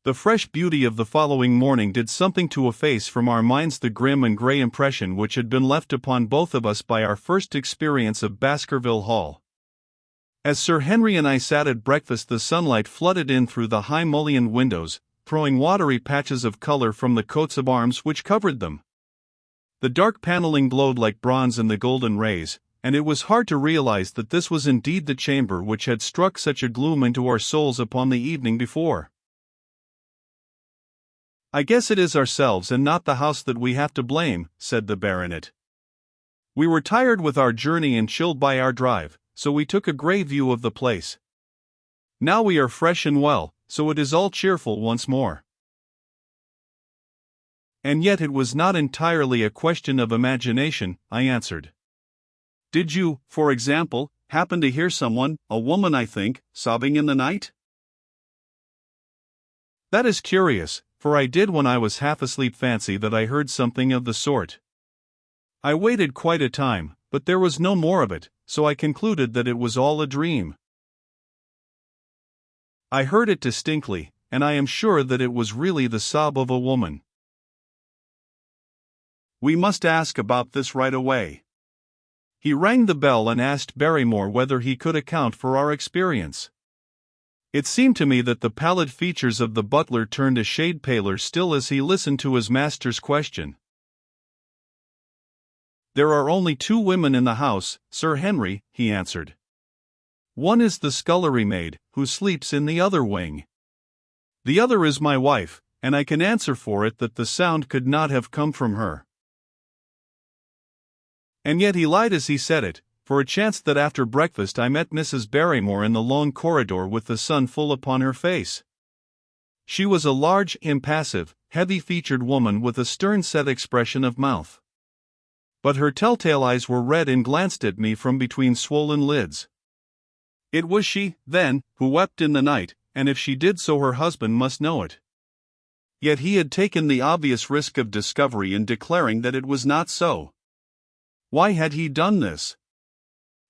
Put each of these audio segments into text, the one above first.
The fresh beauty of the following morning did something to efface from our minds the grim and grey impression which had been left upon both of us by our first experience of Baskerville Hall. As Sir Henry and I sat at breakfast, the sunlight flooded in through the high mullioned windows, throwing watery patches of colour from the coats of arms which covered them. The dark panelling glowed like bronze in the golden rays, and it was hard to realize that this was indeed the chamber which had struck such a gloom into our souls upon the evening before. "I guess it is ourselves and not the house that we have to blame," said the baronet. "We were tired with our journey and chilled by our drive, so we took a grey view of the place. Now we are fresh and well, so it is all cheerful once more." "And yet it was not entirely a question of imagination," I answered. "Did you, for example, happen to hear someone, a woman I think, sobbing in the night?" "That is curious, for I did when I was half asleep fancy that I heard something of the sort. I waited quite a time, but there was no more of it, so I concluded that it was all a dream. I heard it distinctly, and I am sure that it was really the sob of a woman." "We must ask about this right away." He rang the bell and asked Barrymore whether he could account for our experience. It seemed to me that the pallid features of the butler turned a shade paler still as he listened to his master's question. "There are only 2 women in the house, Sir Henry," he answered. "One is the scullery maid, who sleeps in the other wing. The other is my wife, and I can answer for it that the sound could not have come from her." And yet he lied as he said it, for it chanced that after breakfast I met Mrs. Barrymore in the long corridor with the sun full upon her face. She was a large, impassive, heavy-featured woman with a stern-set expression of mouth. But her telltale eyes were red and glanced at me from between swollen lids. It was she, then, who wept in the night, and if she did so her husband must know it. Yet he had taken the obvious risk of discovery in declaring that it was not so. Why had he done this?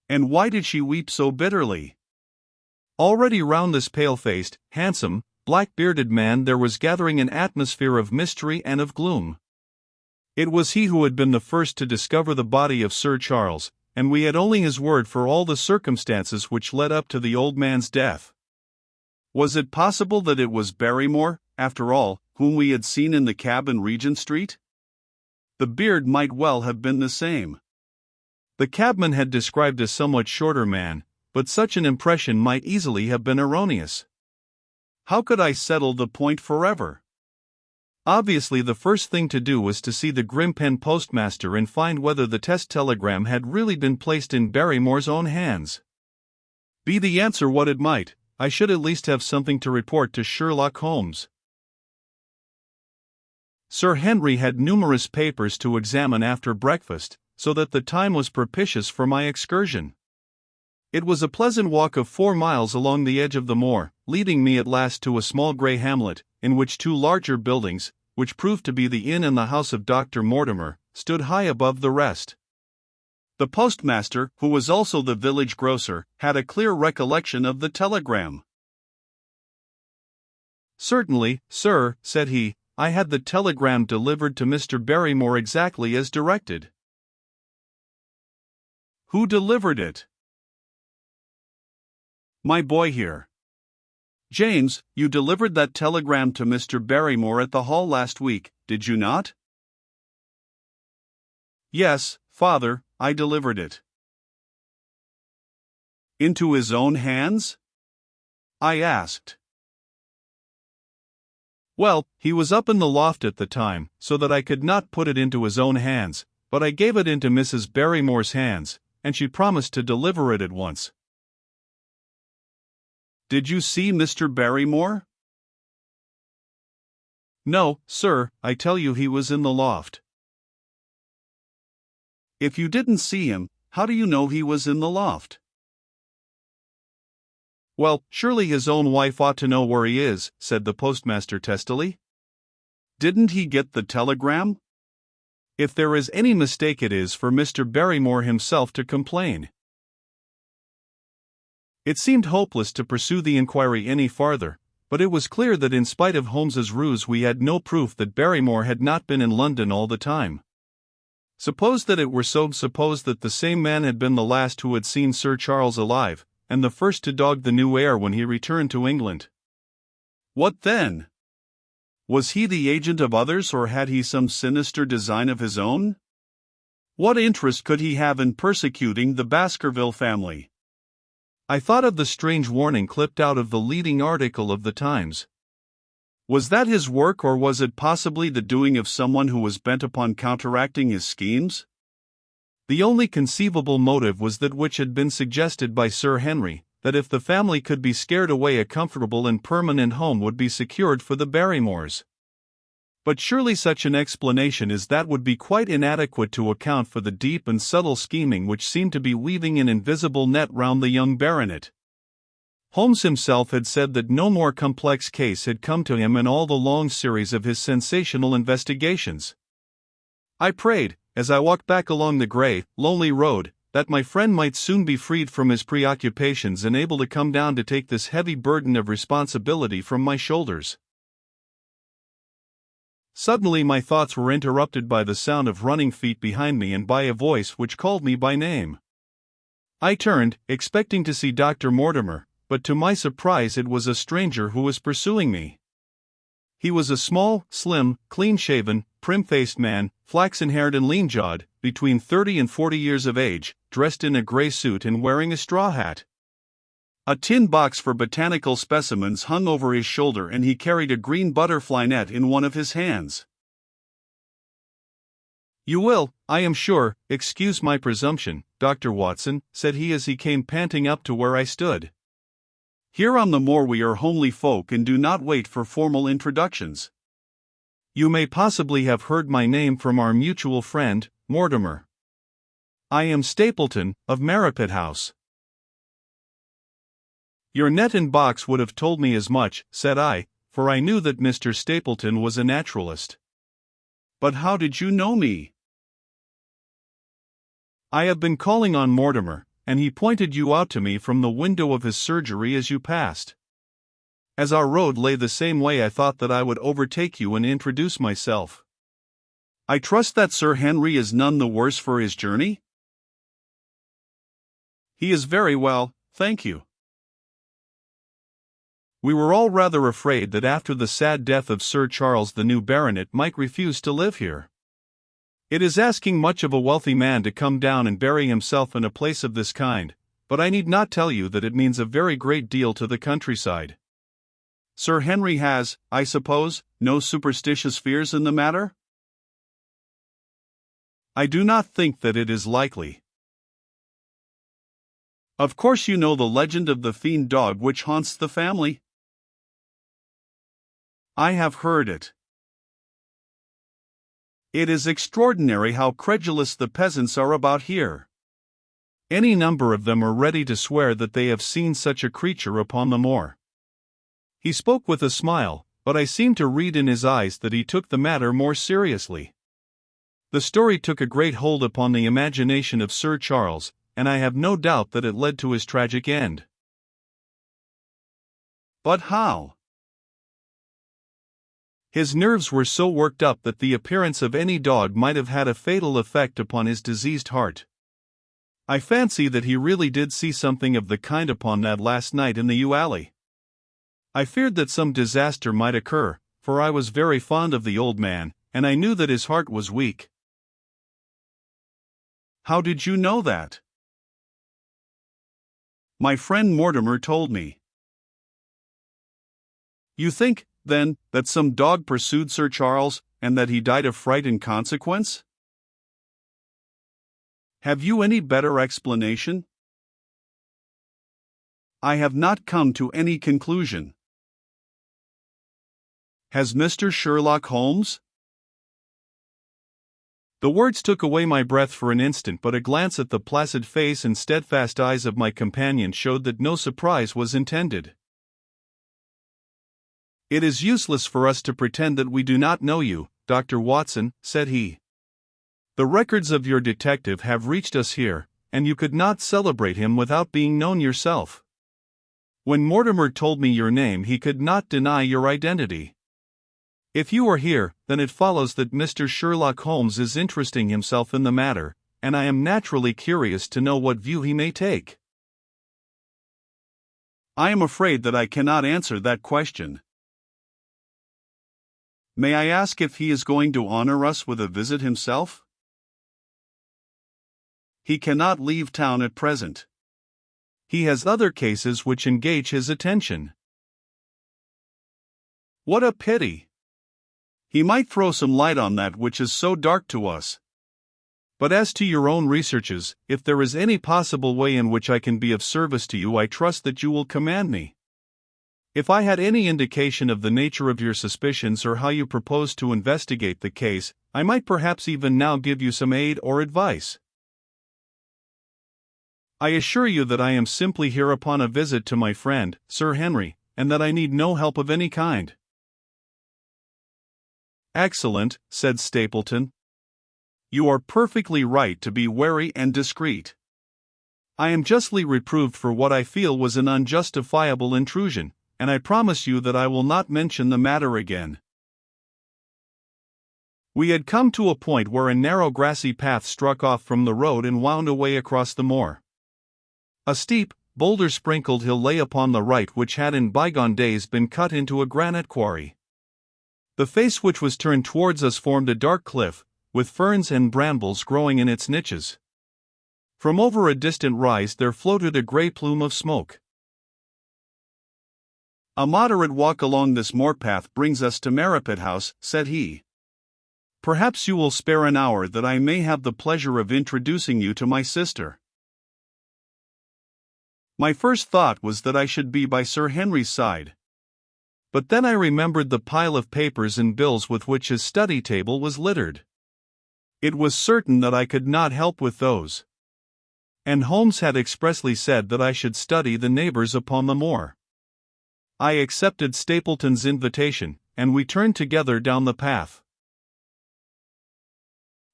And why did she weep so bitterly? Already round this pale-faced, handsome, black-bearded man there was gathering an atmosphere of mystery and of gloom. It was he who had been the first to discover the body of Sir Charles, and we had only his word for all the circumstances which led up to the old man's death. Was it possible that it was Barrymore, after all, whom we had seen in the cab in Regent Street? The beard might well have been the same. The cabman had described a somewhat shorter man, but such an impression might easily have been erroneous. How could I settle the point forever? Obviously the first thing to do was to see the Grimpen postmaster and find whether the test telegram had really been placed in Barrymore's own hands. Be the answer what it might, I should at least have something to report to Sherlock Holmes. Sir Henry had numerous papers to examine after breakfast, so that the time was propitious for my excursion. It was a pleasant walk of 4 miles along the edge of the moor, leading me at last to a small grey hamlet, in which 2 larger buildings, which proved to be the inn and the house of Dr. Mortimer, stood high above the rest. The postmaster, who was also the village grocer, had a clear recollection of the telegram. "Certainly, sir," said he, "I had the telegram delivered to Mr. Barrymore exactly as directed." "Who delivered it?" "My boy here. James, you delivered that telegram to Mr. Barrymore at the Hall last week, did you not?" "Yes, father, I delivered it." "Into his own hands?" I asked. "Well, he was up in the loft at the time, so that I could not put it into his own hands, but I gave it into Mrs. Barrymore's hands, and she promised to deliver it at once." "Did you see Mr. Barrymore?" "No, sir, I tell you he was in the loft." "If you didn't see him, how do you know he was in the loft?" "Well, surely his own wife ought to know where he is," said the postmaster testily. "Didn't he get the telegram? If there is any mistake it is for Mr. Barrymore himself to complain." It seemed hopeless to pursue the inquiry any farther, But it was clear that in spite of Holmes's ruse we had no proof that Barrymore had not been in London all the time. Suppose that it were so, suppose that the same man had been the last who had seen Sir Charles alive, and the first to dog the new heir when he returned to England. What then? Was he the agent of others, or had he some sinister design of his own? What interest could he have in persecuting the Baskerville family? I thought of the strange warning clipped out of the leading article of the Times. Was that his work, or was it possibly the doing of someone who was bent upon counteracting his schemes? The only conceivable motive was that which had been suggested by Sir Henry, that if the family could be scared away a comfortable and permanent home would be secured for the Barrymores. But surely such an explanation as that would be quite inadequate to account for the deep and subtle scheming which seemed to be weaving an invisible net round the young baronet. Holmes himself had said that no more complex case had come to him in all the long series of his sensational investigations. I prayed, as I walked back along the grey, lonely road, that my friend might soon be freed from his preoccupations and able to come down to take this heavy burden of responsibility from my shoulders. Suddenly my thoughts were interrupted by the sound of running feet behind me and by a voice which called me by name. I turned, expecting to see Dr. Mortimer, but to my surprise it was a stranger who was pursuing me. He was a small, slim, clean-shaven, prim-faced man, flaxen-haired and lean-jawed, between 30 and 40 years of age, dressed in a grey suit and wearing a straw hat. A tin box for botanical specimens hung over his shoulder, and he carried a green butterfly net in one of his hands. "You will, I am sure, excuse my presumption, Dr. Watson," said he as he came panting up to where I stood. "Here on the moor we are homely folk and do not wait for formal introductions. You may possibly have heard my name from our mutual friend, Mortimer. I am Stapleton, of Merripit House." "Your net and box would have told me as much," said I, for I knew that Mr. Stapleton was a naturalist. "But how did you know me?" "I have been calling on Mortimer, and he pointed you out to me from the window of his surgery as you passed. As our road lay the same way, I thought that I would overtake you and introduce myself." "I trust that Sir Henry is none the worse for his journey?" "He is very well, thank you. We were all rather afraid that after the sad death of Sir Charles the new baronet might refuse to live here. It is asking much of a wealthy man to come down and bury himself in a place of this kind, but I need not tell you that it means a very great deal to the countryside. Sir Henry has, I suppose, no superstitious fears in the matter?" "I do not think that it is likely." "Of course you know the legend of the fiend dog which haunts the family?" "I have heard it. It is extraordinary how credulous the peasants are about here. Any number of them are ready to swear that they have seen such a creature upon the moor." He spoke with a smile, but I seemed to read in his eyes that he took the matter more seriously. The story took a great hold upon the imagination of Sir Charles, and I have no doubt that it led to his tragic end. "But how?" "His nerves were so worked up that the appearance of any dog might have had a fatal effect upon his diseased heart. I fancy that he really did see something of the kind upon that last night in the yew alley. I feared that some disaster might occur, for I was very fond of the old man, and I knew that his heart was weak." "How did you know that?" "My friend Mortimer told me." "You think, then, that some dog pursued Sir Charles, and that he died of fright in consequence?" "Have you any better explanation?" "I have not come to any conclusion." "Has Mr. Sherlock Holmes?" The words took away my breath for an instant, but a glance at the placid face and steadfast eyes of my companion showed that no surprise was intended. "It is useless for us to pretend that we do not know you, Dr. Watson," said he. "The records of your detective have reached us here, and you could not celebrate him without being known yourself. When Mortimer told me your name, he could not deny your identity. If you are here, then it follows that Mr. Sherlock Holmes is interesting himself in the matter, and I am naturally curious to know what view he may take. I am afraid that I cannot answer that question. May I ask if he is going to honor us with a visit himself? He cannot leave town at present. He has other cases which engage his attention. What a pity! He might throw some light on that which is so dark to us. But as to your own researches, if there is any possible way in which I can be of service to you, I trust that you will command me. If I had any indication of the nature of your suspicions or how you propose to investigate the case, I might perhaps even now give you some aid or advice. I assure you that I am simply here upon a visit to my friend, Sir Henry, and that I need no help of any kind. Excellent, said Stapleton. You are perfectly right to be wary and discreet. I am justly reproved for what I feel was an unjustifiable intrusion, and I promise you that I will not mention the matter again. We had come to a point where a narrow grassy path struck off from the road and wound away across the moor. A steep, boulder-sprinkled hill lay upon the right, which had in bygone days been cut into a granite quarry. The face which was turned towards us formed a dark cliff, with ferns and brambles growing in its niches. From over a distant rise there floated a grey plume of smoke. A moderate walk along this moor path brings us to Merripit House, said he. Perhaps you will spare an hour that I may have the pleasure of introducing you to my sister. My first thought was that I should be by Sir Henry's side. But then I remembered the pile of papers and bills with which his study table was littered. It was certain that I could not help with those. And Holmes had expressly said that I should study the neighbors upon the moor. I accepted Stapleton's invitation, and we turned together down the path.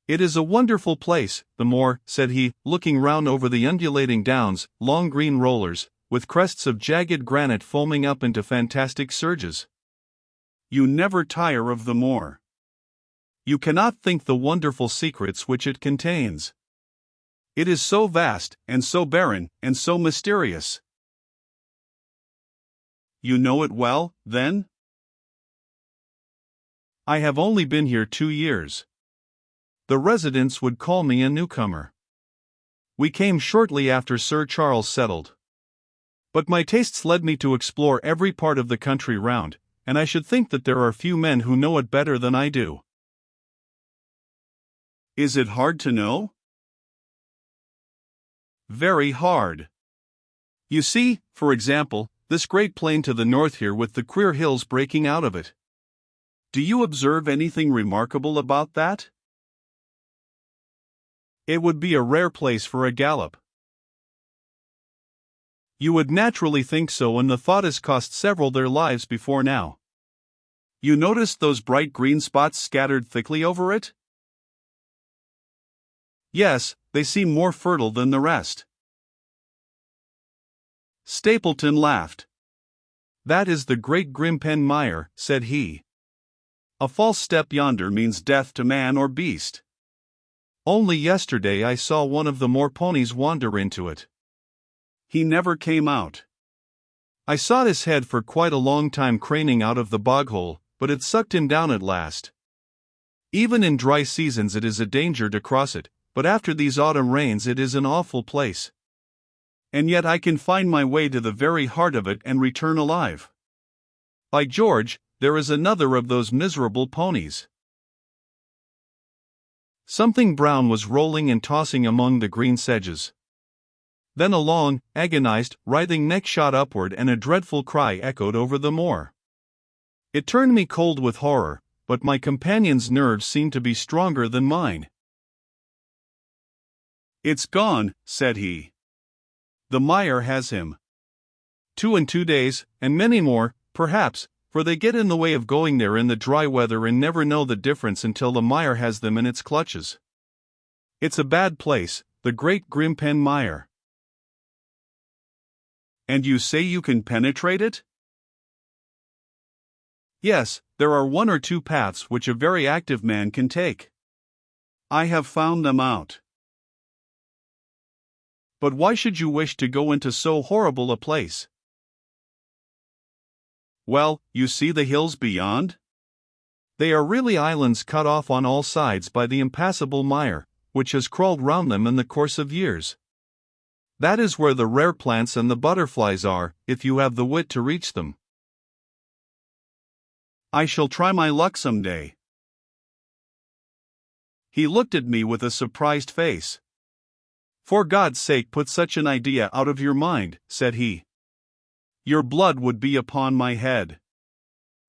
It is a wonderful place, the moor, said he, looking round over the undulating downs, long green rollers, with crests of jagged granite foaming up into fantastic surges. You never tire of the moor. You cannot think the wonderful secrets which it contains. It is so vast, and so barren, and so mysterious. You know it well, then? I have only been here 2 years. The residents would call me a newcomer. We came shortly after Sir Charles settled. But my tastes led me to explore every part of the country round, and I should think that there are few men who know it better than I do. Is it hard to know? Very hard. You see, for example, this great plain to the north here with the queer hills breaking out of it. Do you observe anything remarkable about that? It would be a rare place for a gallop. You would naturally think so, and the thought has cost several their lives before now. You noticed those bright green spots scattered thickly over it? Yes, they seem more fertile than the rest. Stapleton laughed. That is the great Grimpen Mire, said he. A false step yonder means death to man or beast. Only yesterday I saw one of the moor ponies wander into it. He never came out. I saw his head for quite a long time craning out of the bog hole, but it sucked him down at last. Even in dry seasons it is a danger to cross it, but after these autumn rains it is an awful place. And yet I can find my way to the very heart of it and return alive. By George, there is another of those miserable ponies. Something brown was rolling and tossing among the green sedges. Then a long, agonized, writhing neck shot upward and a dreadful cry echoed over the moor. It turned me cold with horror, but my companion's nerves seemed to be stronger than mine. It's gone, said he. The mire has him. 2 and 2 days, and many more, perhaps, for they get in the way of going there in the dry weather and never know the difference until the mire has them in its clutches. It's a bad place, the great Grimpen Mire. And you say you can penetrate it? Yes, there are one or two paths which a very active man can take. I have found them out. But why should you wish to go into so horrible a place? Well, you see the hills beyond? They are really islands cut off on all sides by the impassable mire, which has crawled round them in the course of years. That is where the rare plants and the butterflies are, if you have the wit to reach them. I shall try my luck some day. He looked at me with a surprised face. For God's sake, put such an idea out of your mind, said he. Your blood would be upon my head.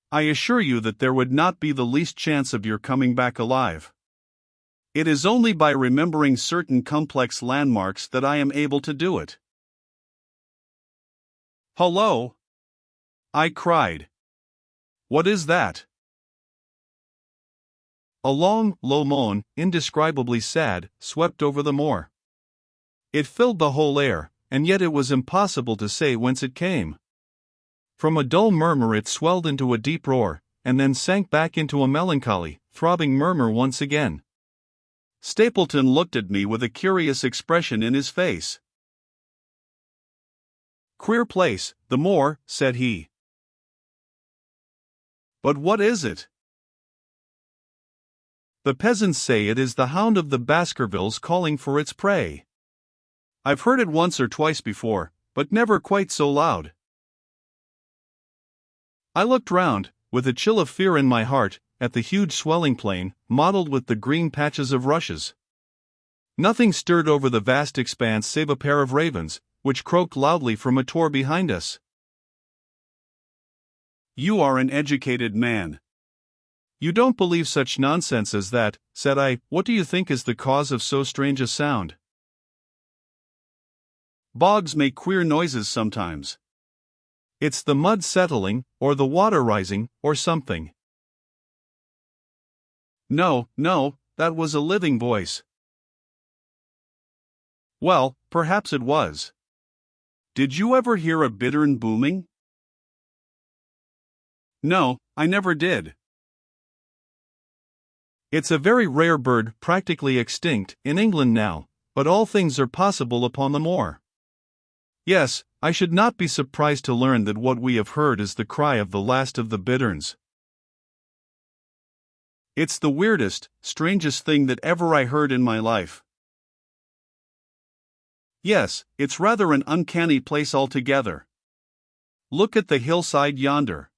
I assure you that there would not be the least chance of your coming back alive. It is only by remembering certain complex landmarks that I am able to do it. Hullo! I cried. What is that? A long, low moan, indescribably sad, swept over the moor. It filled the whole air, and yet it was impossible to say whence it came. From a dull murmur it swelled into a deep roar, and then sank back into a melancholy, throbbing murmur once again. Stapleton looked at me with a curious expression in his face. Queer place, the moor, said he. But what is it? The peasants say it is the hound of the Baskervilles calling for its prey. I've heard it once or twice before, but never quite so loud. I looked round, with a chill of fear in my heart, at the huge swelling plain, mottled with the green patches of rushes. Nothing stirred over the vast expanse save a pair of ravens, which croaked loudly from a tor behind us. You are an educated man. You don't believe such nonsense as that, said I. What do you think is the cause of so strange a sound? Bogs make queer noises sometimes. It's the mud settling, or the water rising, or something. No, that was a living voice. Well, perhaps it was. Did you ever hear a bittern booming? No, I never did. It's a very rare bird, practically extinct, in England now, but all things are possible upon the moor. Yes, I should not be surprised to learn that what we have heard is the cry of the last of the bitterns. It's the weirdest, strangest thing that ever I heard in my life. Yes, it's rather an uncanny place altogether. Look at the hillside yonder.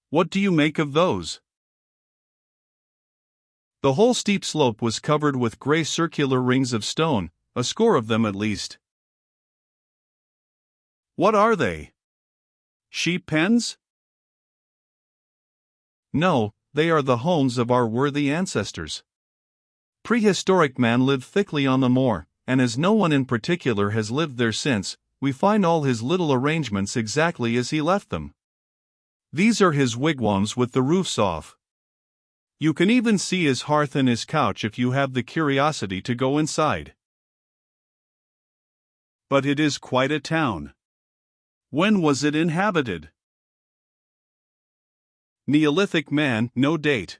What do you make of those? The whole steep slope was covered with grey circular rings of stone, a score of them at least. What are they? Sheep pens? No, they are the homes of our worthy ancestors. Prehistoric man lived thickly on the moor, and as no one in particular has lived there since, we find all his little arrangements exactly as he left them. These are his wigwams with the roofs off. You can even see his hearth and his couch if you have the curiosity to go inside. But it is quite a town. When was it inhabited? Neolithic man, no date.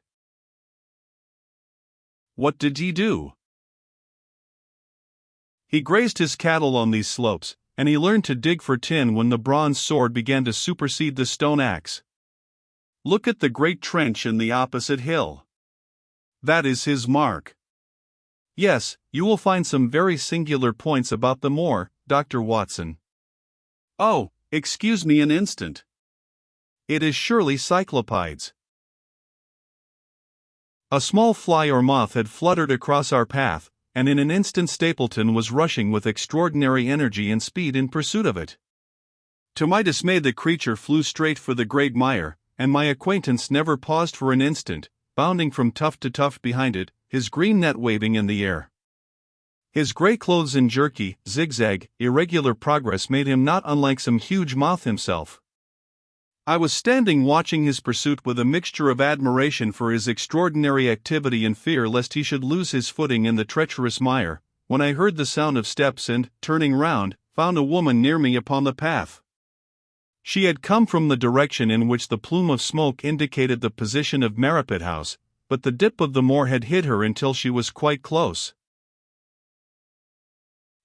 What did he do? He grazed his cattle on these slopes, and he learned to dig for tin when the bronze sword began to supersede the stone axe. Look at the great trench in the opposite hill. That is his mark. Yes, you will find some very singular points about the moor, Dr. Watson. Oh, excuse me an instant. It is surely cyclopides. A small fly or moth had fluttered across our path, and in an instant Stapleton was rushing with extraordinary energy and speed in pursuit of it. To my dismay the creature flew straight for the great mire, and my acquaintance never paused for an instant, bounding from tuft to tuft behind it, his green net waving in the air. His grey clothes in jerky, zigzag, irregular progress made him not unlike some huge moth himself. I was standing watching his pursuit with a mixture of admiration for his extraordinary activity and fear lest he should lose his footing in the treacherous mire, when I heard the sound of steps and, turning round, found a woman near me upon the path. She had come from the direction in which the plume of smoke indicated the position of Merripit House, but the dip of the moor had hid her until she was quite close.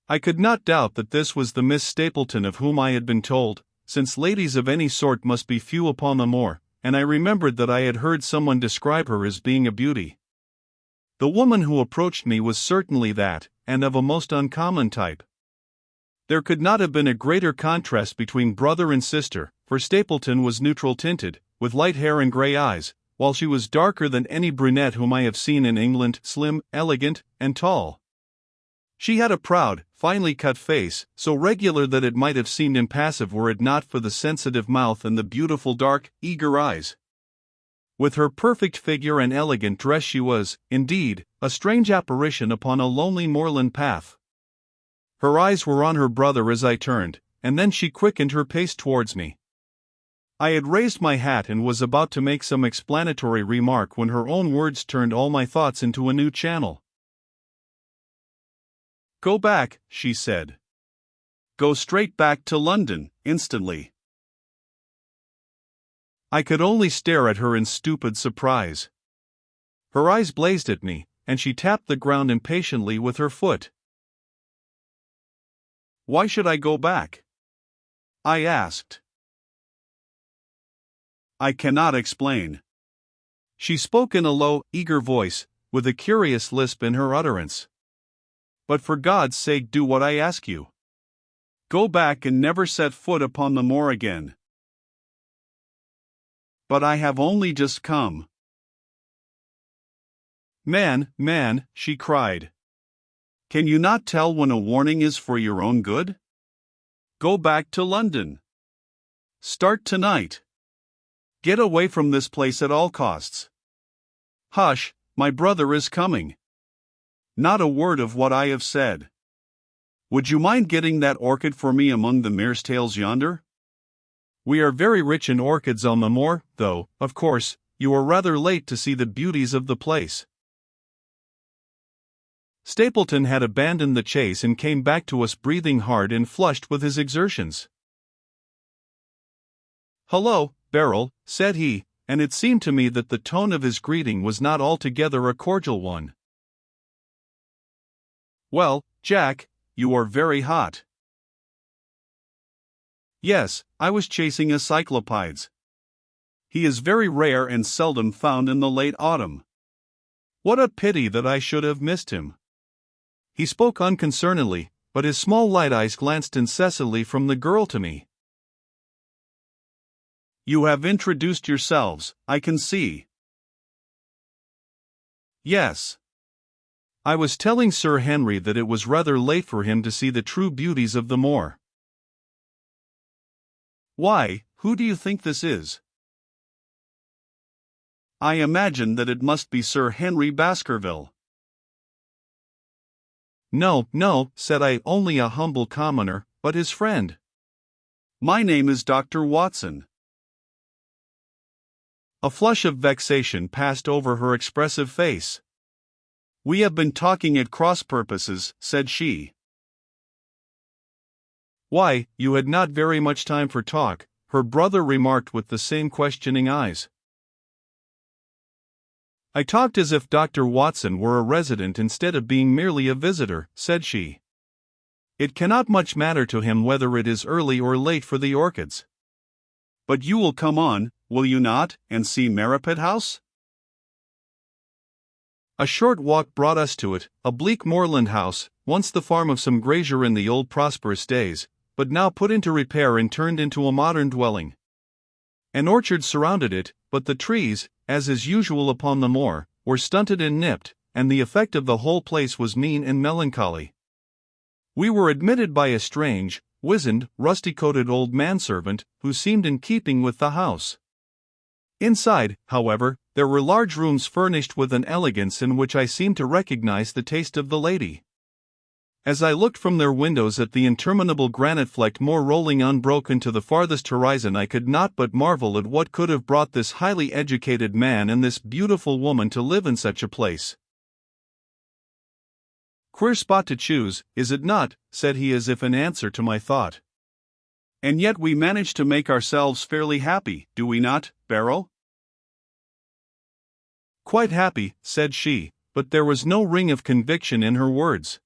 I could not doubt that this was the Miss Stapleton of whom I had been told, since ladies of any sort must be few upon the moor, and I remembered that I had heard someone describe her as being a beauty. The woman who approached me was certainly that, and of a most uncommon type. There could not have been a greater contrast between brother and sister, for Stapleton was neutral-tinted, with light hair and grey eyes, while she was darker than any brunette whom I have seen in England, slim, elegant, and tall. She had a proud, finely cut face, so regular that it might have seemed impassive were it not for the sensitive mouth and the beautiful dark, eager eyes. With her perfect figure and elegant dress she was, indeed, a strange apparition upon a lonely moorland path. Her eyes were on her brother as I turned, and then she quickened her pace towards me. I had raised my hat and was about to make some explanatory remark when her own words turned all my thoughts into a new channel. "Go back," she said. "Go straight back to London, instantly." I could only stare at her in stupid surprise. Her eyes blazed at me, and she tapped the ground impatiently with her foot. "Why should I go back?" I asked. "I cannot explain." She spoke in a low, eager voice, with a curious lisp in her utterance. "But for God's sake do what I ask you. Go back and never set foot upon the moor again." "But I have only just come." Man, she cried. "Can you not tell when a warning is for your own good? Go back to London. Start tonight. Get away from this place at all costs." "Hush, my brother is coming." "Not a word of what I have said. Would you mind getting that orchid for me among the mearsetails yonder? We are very rich in orchids on the moor, though, of course, you are rather late to see the beauties of the place." Stapleton had abandoned the chase and came back to us breathing hard and flushed with his exertions. "Hullo, Beryl," said he, and it seemed to me that the tone of his greeting was not altogether a cordial one. "Well, Jack, you are very hot." "Yes, I was chasing a cyclopides. He is very rare and seldom found in the late autumn. What a pity that I should have missed him." He spoke unconcernedly, but his small light eyes glanced incessantly from the girl to me. "You have introduced yourselves, I can see." "Yes. I was telling Sir Henry that it was rather late for him to see the true beauties of the moor." "Why, who do you think this is?" "I imagine that it must be Sir Henry Baskerville." No, said I, only a humble commoner, but his friend." "My name is Dr. Watson." A flush of vexation passed over her expressive face. "We have been talking at cross purposes," said she. "Why, you had not very much time for talk," her brother remarked with the same questioning eyes. "I talked as if Dr. Watson were a resident instead of being merely a visitor," said she. "It cannot much matter to him whether it is early or late for the orchids." "But you will come on, will you not, and see Merripit House?" A short walk brought us to it, a bleak moorland house, once the farm of some grazier in the old prosperous days, but now put into repair and turned into a modern dwelling. An orchard surrounded it, but the trees, as is usual upon the moor, were stunted and nipped, and the effect of the whole place was mean and melancholy. We were admitted by a strange, wizened, rusty-coated old manservant, who seemed in keeping with the house. Inside, however, there were large rooms furnished with an elegance in which I seemed to recognize the taste of the lady. As I looked from their windows at the interminable granite-flecked moor rolling unbroken to the farthest horizon, I could not but marvel at what could have brought this highly educated man and this beautiful woman to live in such a place. Queer spot to choose, is it not? Said he as if in answer to my thought. And yet we manage to make ourselves fairly happy, do we not, Beryl? Quite happy, said she, but there was no ring of conviction in her words.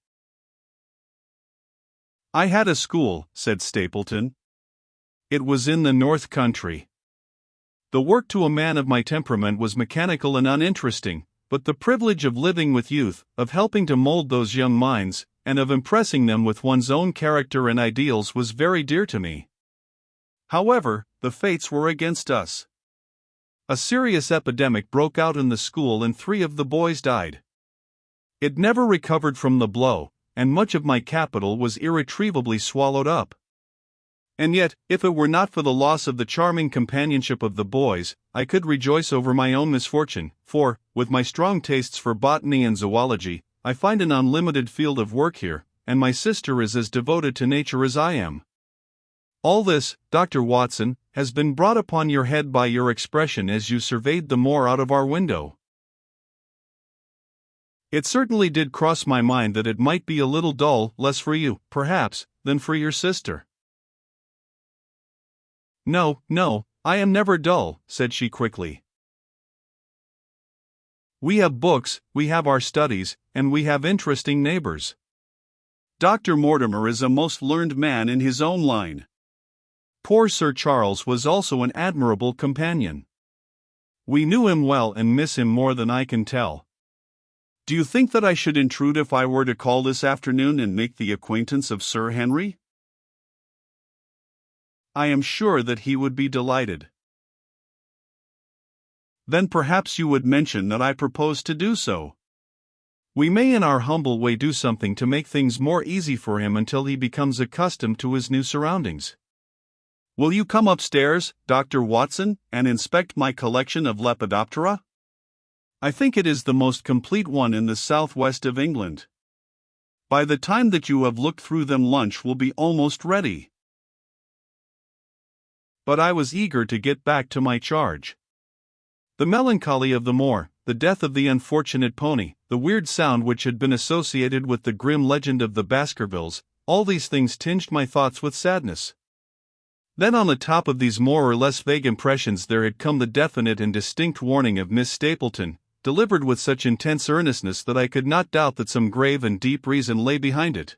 I had a school, said Stapleton. It was in the North Country. The work to a man of my temperament was mechanical and uninteresting, but the privilege of living with youth, of helping to mold those young minds, and of impressing them with one's own character and ideals was very dear to me. However, the fates were against us. A serious epidemic broke out in the school and 3 of the boys died. It never recovered from the blow, and much of my capital was irretrievably swallowed up. And yet, if it were not for the loss of the charming companionship of the boys, I could rejoice over my own misfortune, for, with my strong tastes for botany and zoology, I find an unlimited field of work here, and my sister is as devoted to nature as I am. All this, Dr. Watson, has been brought upon your head by your expression as you surveyed the moor out of our window. It certainly did cross my mind that it might be a little dull, less for you, perhaps, than for your sister. No, no, I am never dull, said she quickly. We have books, we have our studies, and we have interesting neighbors. Dr. Mortimer is a most learned man in his own line. Poor Sir Charles was also an admirable companion. We knew him well and miss him more than I can tell. Do you think that I should intrude if I were to call this afternoon and make the acquaintance of Sir Henry? I am sure that he would be delighted. Then perhaps you would mention that I propose to do so. We may in our humble way do something to make things more easy for him until he becomes accustomed to his new surroundings. Will you come upstairs, Dr. Watson, and inspect my collection of Lepidoptera? I think it is the most complete one in the southwest of England. By the time that you have looked through them, lunch will be almost ready. But I was eager to get back to my charge. The melancholy of the moor, the death of the unfortunate pony, the weird sound which had been associated with the grim legend of the Baskervilles, all these things tinged my thoughts with sadness. Then on the top of these more or less vague impressions there had come the definite and distinct warning of Miss Stapleton, delivered with such intense earnestness that I could not doubt that some grave and deep reason lay behind it.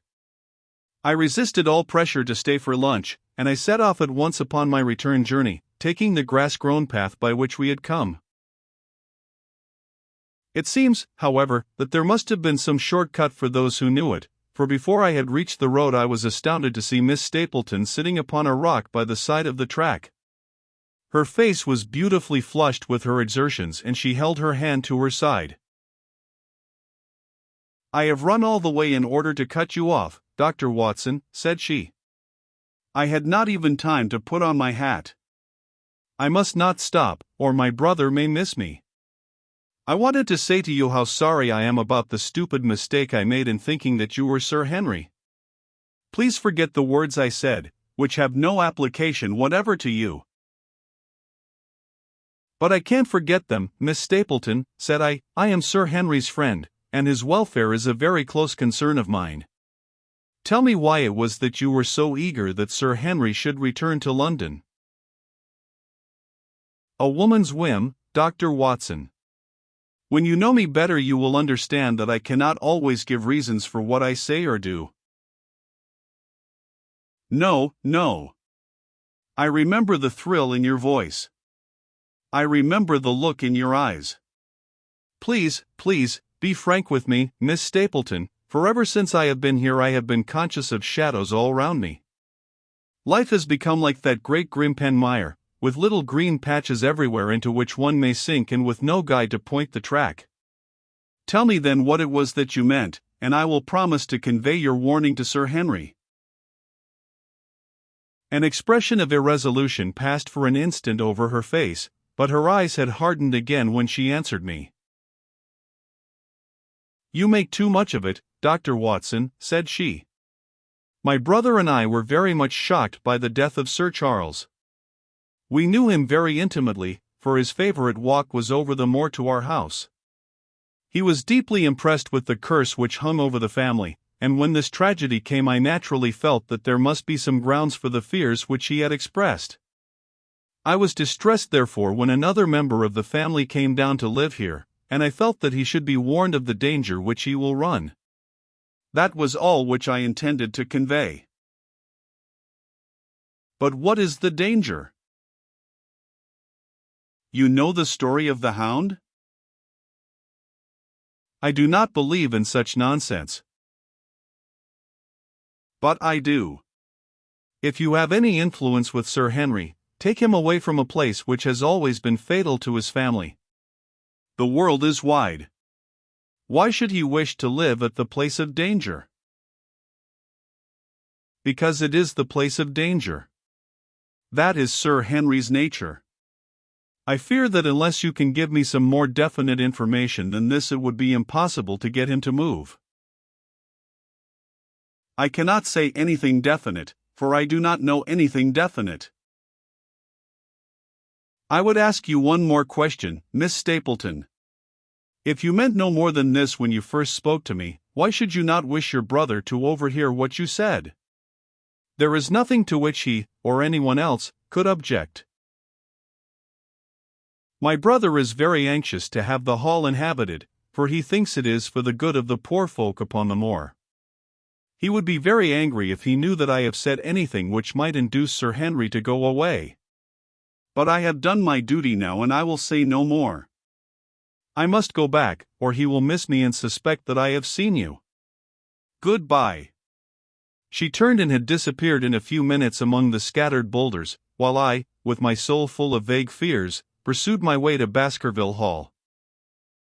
I resisted all pressure to stay for lunch, and I set off at once upon my return journey, taking the grass-grown path by which we had come. It seems, however, that there must have been some short-cut for those who knew it, for before I had reached the road I was astounded to see Miss Stapleton sitting upon a rock by the side of the track. Her face was beautifully flushed with her exertions and she held her hand to her side. I have run all the way in order to cut you off, Dr. Watson, said she. I had not even time to put on my hat. I must not stop, or my brother may miss me. I wanted to say to you how sorry I am about the stupid mistake I made in thinking that you were Sir Henry. Please forget the words I said, which have no application whatever to you. But I can't forget them, Miss Stapleton, said I. I am Sir Henry's friend, and his welfare is a very close concern of mine. Tell me why it was that you were so eager that Sir Henry should return to London. A woman's whim, Dr. Watson. When you know me better you will understand that I cannot always give reasons for what I say or do. No, no. I remember the thrill in your voice. I remember the look in your eyes. Please, please, be frank with me, Miss Stapleton, for ever since I have been here I have been conscious of shadows all round me. Life has become like that great grim mire, with little green patches everywhere into which one may sink and with no guide to point the track. Tell me then what it was that you meant, and I will promise to convey your warning to Sir Henry. An expression of irresolution passed for an instant over her face, but her eyes had hardened again when she answered me. You make too much of it, Dr. Watson, said she. My brother and I were very much shocked by the death of Sir Charles. We knew him very intimately, for his favorite walk was over the moor to our house. He was deeply impressed with the curse which hung over the family, and when this tragedy came I naturally felt that there must be some grounds for the fears which he had expressed. I was distressed therefore when another member of the family came down to live here, and I felt that he should be warned of the danger which he will run. That was all which I intended to convey. But what is the danger? You know the story of the Hound? I do not believe in such nonsense. But I do. If you have any influence with Sir Henry, take him away from a place which has always been fatal to his family. The world is wide. Why should he wish to live at the place of danger? Because it is the place of danger. That is Sir Henry's nature. I fear that unless you can give me some more definite information than this, it would be impossible to get him to move. I cannot say anything definite, for I do not know anything definite. I would ask you one more question, Miss Stapleton. If you meant no more than this when you first spoke to me, why should you not wish your brother to overhear what you said? There is nothing to which he, or anyone else, could object. My brother is very anxious to have the hall inhabited, for he thinks it is for the good of the poor folk upon the moor. He would be very angry if he knew that I have said anything which might induce Sir Henry to go away. But I have done my duty now, and I will say no more. I must go back, or he will miss me and suspect that I have seen you. Goodbye. She turned and had disappeared in a few minutes among the scattered boulders, while I, with my soul full of vague fears, pursued my way to Baskerville Hall.